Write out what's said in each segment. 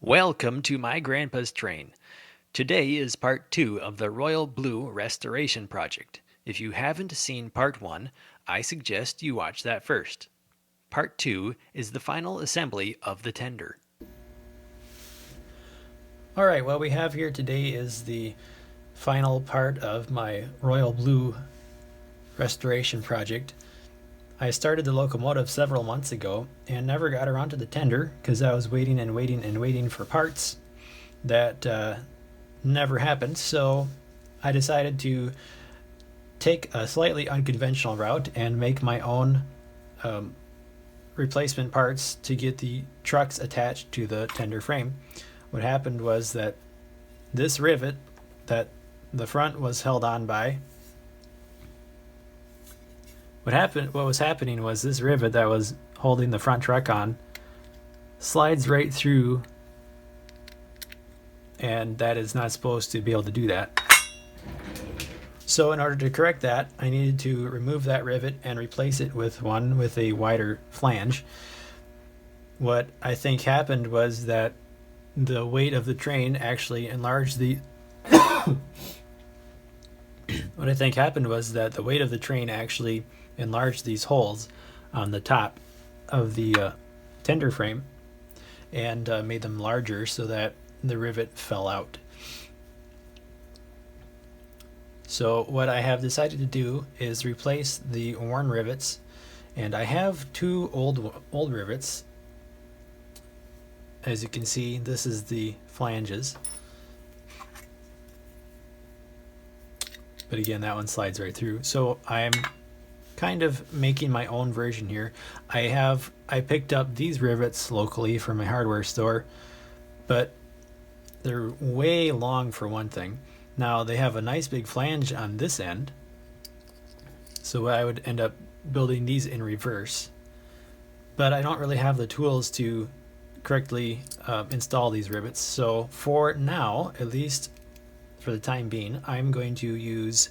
Welcome to my grandpa's train. Today is part 2 of the Royal Blue Restoration Project. If you haven't seen part 1, I suggest you watch that first. Part 2 is the final assembly of the tender. Alright, what we have here today is the final part of my Royal Blue Restoration Project. I started the locomotive several months ago and never got around to the tender because I was waiting and waiting and waiting for parts that never happened. So I decided to take a slightly unconventional route and make my own replacement parts to get the trucks attached to the tender frame. What happened was that this rivet that the front was held on by, what was happening was this rivet that was holding the front truck on slides right through, and that is not supposed to be able to do that. So in order to correct that, I needed to remove that rivet and replace it with one with a wider flange. What I think happened was that the weight of the train actually enlarged the what I think happened was that the weight of the train actually enlarged these holes on the top of the tender frame and made them larger so that the rivet fell out. So what I have decided to do is replace the worn rivets, and I have two old rivets. As you can see, this is the flanges. But again, that one slides right through. So I'm kind of making my own version here. I picked up these rivets locally from a hardware store, but they're way long for one thing. Now they have a nice big flange on this end, so I would end up building these in reverse. But I don't really have the tools to correctly install these rivets. So for now, at least for the time being, I'm going to use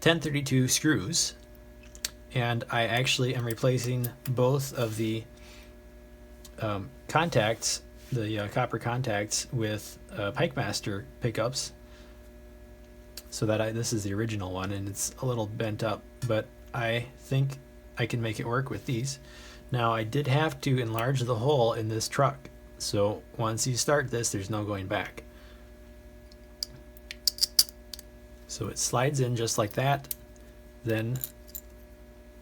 1032 screws, and I actually am replacing both of the contacts, the copper contacts, with Pikemaster pickups, so that this is the original one and it's a little bent up, but I think I can make it work with these. Now I did have to enlarge the hole in this truck, so once you start this, there's no going back. So it slides in just like that. Then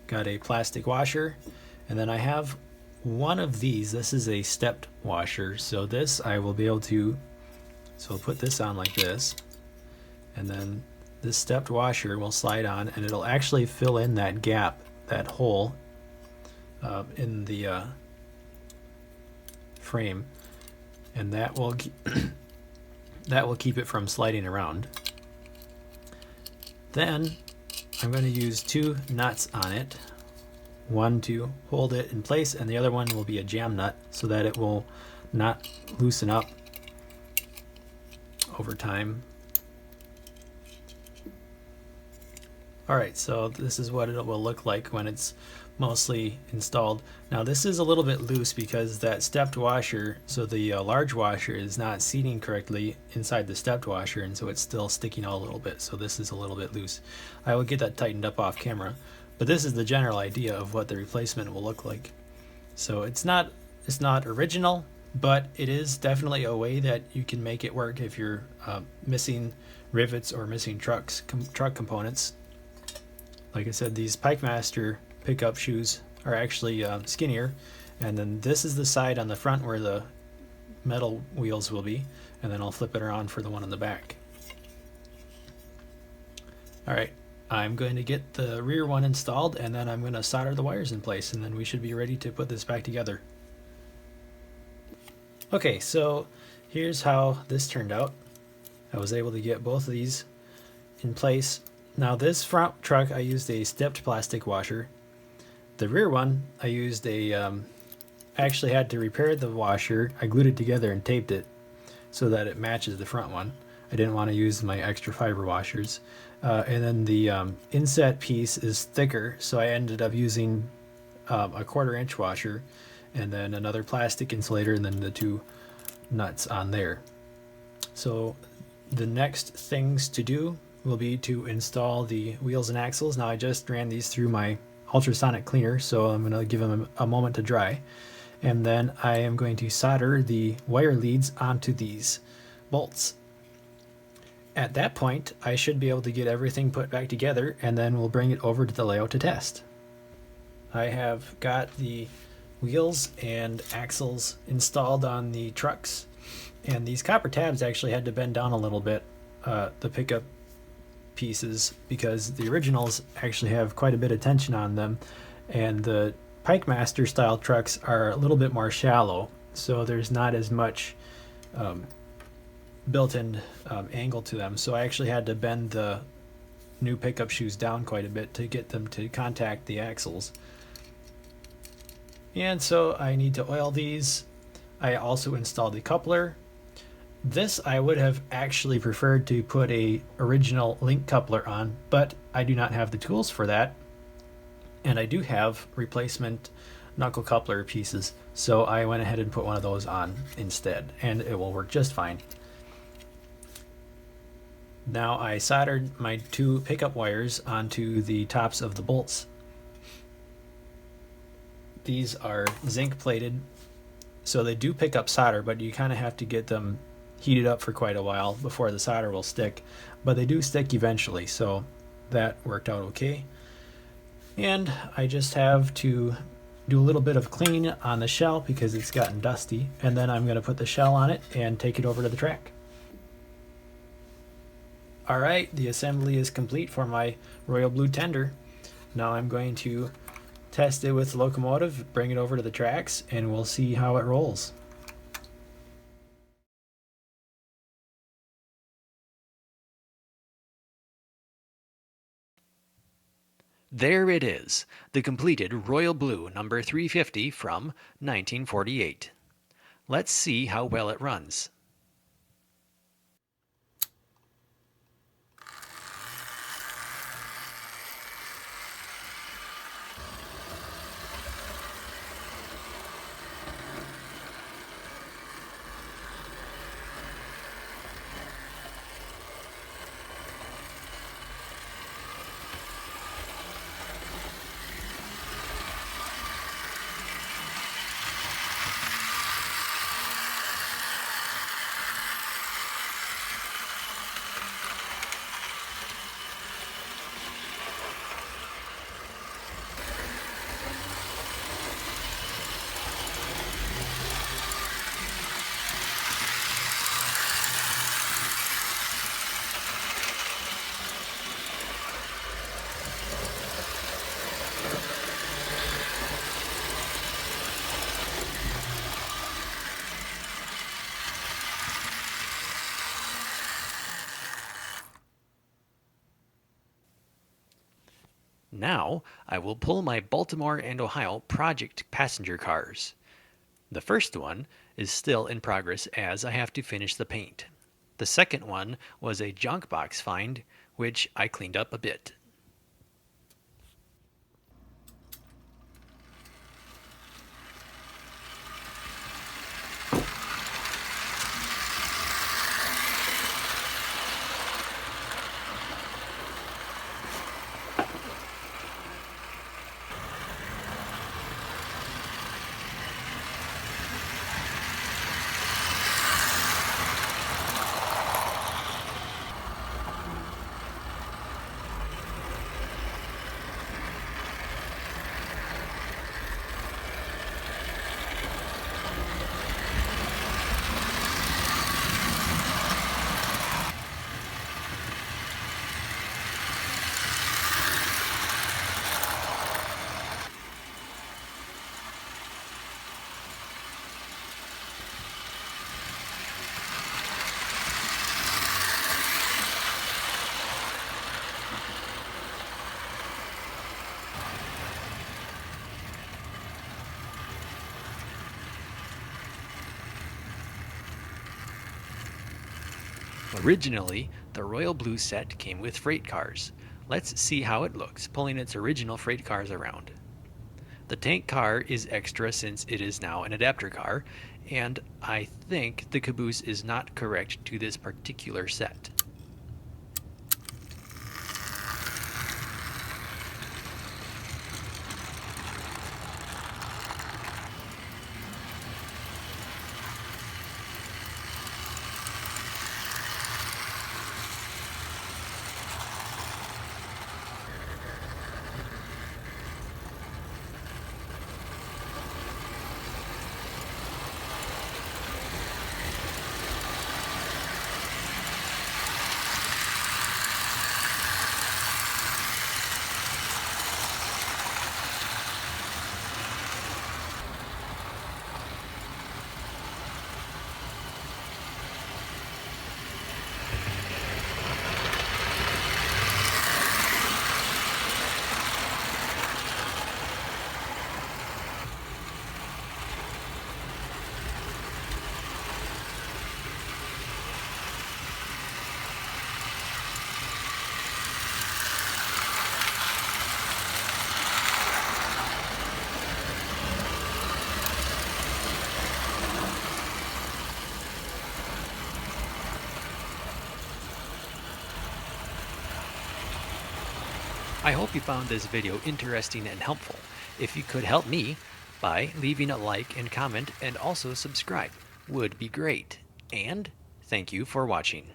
got a plastic washer, and then I have one of these. This is a stepped washer, so this I will be able to, so I'll put this on like this, and then this stepped washer will slide on, and it'll actually fill in that gap, that hole in the frame, and that will that will keep it from sliding around. Then I'm going to use two nuts on it, one to hold it in place and the other one will be a jam nut so that it will not loosen up over time. Alright, so this is what it will look like when it's mostly installed. Now this is a little bit loose because that stepped washer, so the large washer is not seating correctly inside the stepped washer, and so it's still sticking out a little bit, so this is a little bit loose. I will get that tightened up off camera, but this is the general idea of what the replacement will look like. So it's not original, but it is definitely a way that you can make it work if you're missing rivets or missing truck components. Like I said, these Pikemaster pickup shoes are actually skinnier, and then this is the side on the front where the metal wheels will be, and then I'll flip it around for the one on the back. Alright, I'm going to get the rear one installed, and then I'm going to solder the wires in place, and then we should be ready to put this back together. Okay, so here's how this turned out. I was able to get both of these in place. Now this front truck I used a stepped plastic washer. The rear one I used I actually had to repair the washer. I glued it together and taped it so that it matches the front one. I didn't want to use my extra fiber washers. And then the inset piece is thicker, so I ended up using a 1/4 inch washer, and then another plastic insulator, and then the two nuts on there. So the next things to do will be to install the wheels and axles. Now I just ran these through my ultrasonic cleaner, so I'm going to give them a moment to dry. And then I am going to solder the wire leads onto these bolts. At that point, I should be able to get everything put back together, and then we'll bring it over to the layout to test. I have got the wheels and axles installed on the trucks, and these copper tabs actually had to bend down a little bit, the pickup pieces, because the originals actually have quite a bit of tension on them, and the Pike Master style trucks are a little bit more shallow, so there's not as much built-in angle to them. So I actually had to bend the new pickup shoes down quite a bit to get them to contact the axles. And so I need to oil these. I also installed the coupler. This I would have actually preferred to put a original link coupler on, but I do not have the tools for that. And I do have replacement knuckle coupler pieces, so I went ahead and put one of those on instead, and it will work just fine. Now I soldered my two pickup wires onto the tops of the bolts. These are zinc plated, so they do pick up solder, but you kind of have to get them heated up for quite a while before the solder will stick, but they do stick eventually, so that worked out okay. And I just have to do a little bit of cleaning on the shell because it's gotten dusty, and then I'm going to put the shell on it and take it over to the track. Alright, the assembly is complete for my Royal Blue tender. Now I'm going to test it with the locomotive, bring it over to the tracks, and we'll see how it rolls. There it is, the completed Royal Blue number 350 from 1948. Let's see how well it runs. Now I will pull my Baltimore and Ohio project passenger cars. The first one is still in progress as I have to finish the paint. The second one was a junk box find, which I cleaned up a bit. Originally, the Royal Blue set came with freight cars. Let's see how it looks pulling its original freight cars around. The tank car is extra since it is now an adapter car, and I think the caboose is not correct to this particular set. I hope you found this video interesting and helpful. If you could help me by leaving a like and comment and also subscribe, would be great. And thank you for watching.